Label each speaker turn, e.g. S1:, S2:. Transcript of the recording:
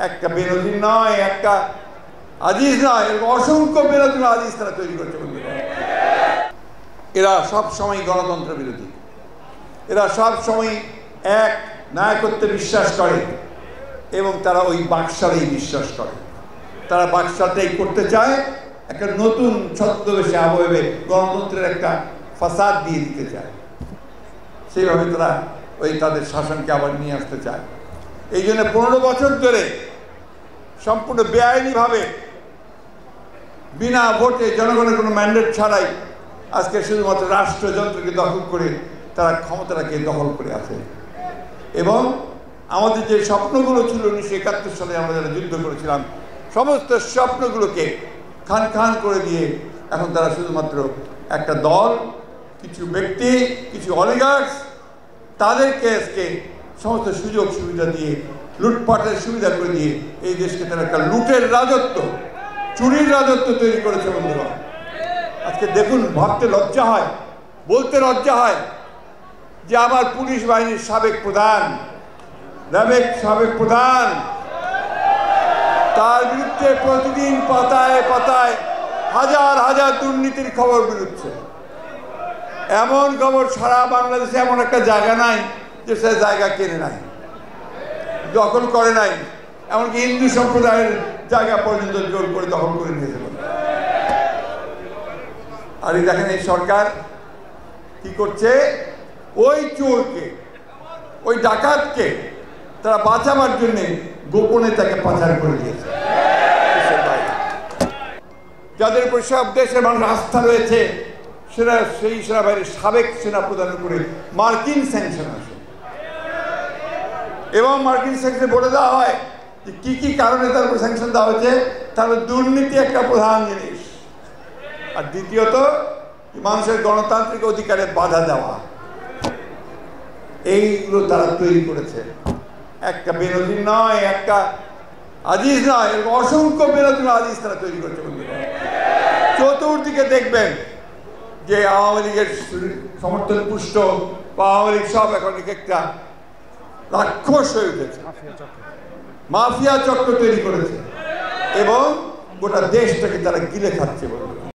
S1: একটা বেনজির নয়, একটা আজিজ নয়, এরকম অসংখ্য বেনজির আজিজ তারা তৈরি করছে বন্ধুরা। এরা সব সময় গণতন্ত্র বিরোধী, এরা সব সময় এক নায়কত্বে বিশ্বাস করে এবং তারা ওই বাকশালেই বিশ্বাস করে। তারা বাকশালটাই করতে চায়, একটা নতুন ছদ্মবেশে আবহে গণতন্ত্রের একটা ফাসাদ দিয়ে দিতে চায়। সেইভাবে তারা ওই তাদের শাসনকে আবার নিয়ে আসতে চায়। এই জন্য 15 বছর ধরে সম্পূর্ণ বেআইনিভাবে বিনা ভোটে জনগণের কোনো ম্যান্ডেট ছাড়াই আজকে শুধুমাত্র রাষ্ট্রযন্ত্রকে দখল করে তারা ক্ষমতাটাকে দখল করে আছে। এবং আমাদের যে স্বপ্নগুলো ছিল 1971 সালে আমরা যারা যুদ্ধ করেছিলাম, সমস্ত স্বপ্নগুলোকে খান খান করে দিয়ে এখন তারা শুধুমাত্র একটা দল, কিছু ব্যক্তি, কিছু অলিগার্স, তাদেরকে আজকে সমস্ত সুযোগ সুবিধা দিয়ে, লুটপাটের সুবিধা করে দিয়ে এই দেশকে তারা একটা লুটের রাজত্ব, চুরির রাজত্ব তৈরি করেছে বন্ধুরা। আজকে দেখুন, ভাবতে লজ্জা হয়, বলতে লজ্জা হয় যে আমার পুলিশ বাহিনীর সাবেক প্রধান, সাবেক প্রধান, তার বিরুদ্ধে প্রতিদিন পাতায় পাতায় হাজার হাজার দুর্নীতির খবর বেরোচ্ছে। এমন খবর সারা বাংলাদেশে এমন একটা জায়গা নাই যে সে জায়গা কেনে নাই, দখল করে নাই, এমনকি হিন্দু সম্প্রদায়ের জায়গা পর্যন্ত জোর করে দখল করে নিয়েছে। আর এই দেখেন এই সরকার কি করছে, ওই চোরকে, ওই ডাকাতকে তারা বাঁচাবার জন্য গোপনে তাকে পাচার করে দিয়েছে। যাদের উপর সব দেশের মানুষ আস্থা রয়েছে সেটা সেই সেনাবাহিনীর সাবেক সেনাপ্রধান করে মার্কিন স্যাংশন আসে এবং মার্কিন স্যাংশন বলে দেওয়া হয় যে কি কি কারণে তার উপর স্যাংশন দেওয়া হয়েছে। তাহলে দুর্নীতি একটা প্রধান জিনিস, আর দ্বিতীয়ত মানুষের গণতান্ত্রিক অধিকারে বাধা দেওয়া। এইগুলো তারা তৈরি করেছে। একটা বেনজির নয়, একটা আজিজ নয়, এরকম অসংখ্য বেনজির আজিজ তারা তৈরি করছে বন্ধুরা। চতুর্দিকে দেখবেন যে আওয়ামী লীগের সমর্থন পুষ্ট বা আওয়ামী লীগ সব এখন একটা রাক্ষস হয়ে উঠেছে, মাফিয়া চক্র তৈরি করেছে এবং গোটা দেশটাকে তারা গিলে খাচ্ছে বন্ধুরা।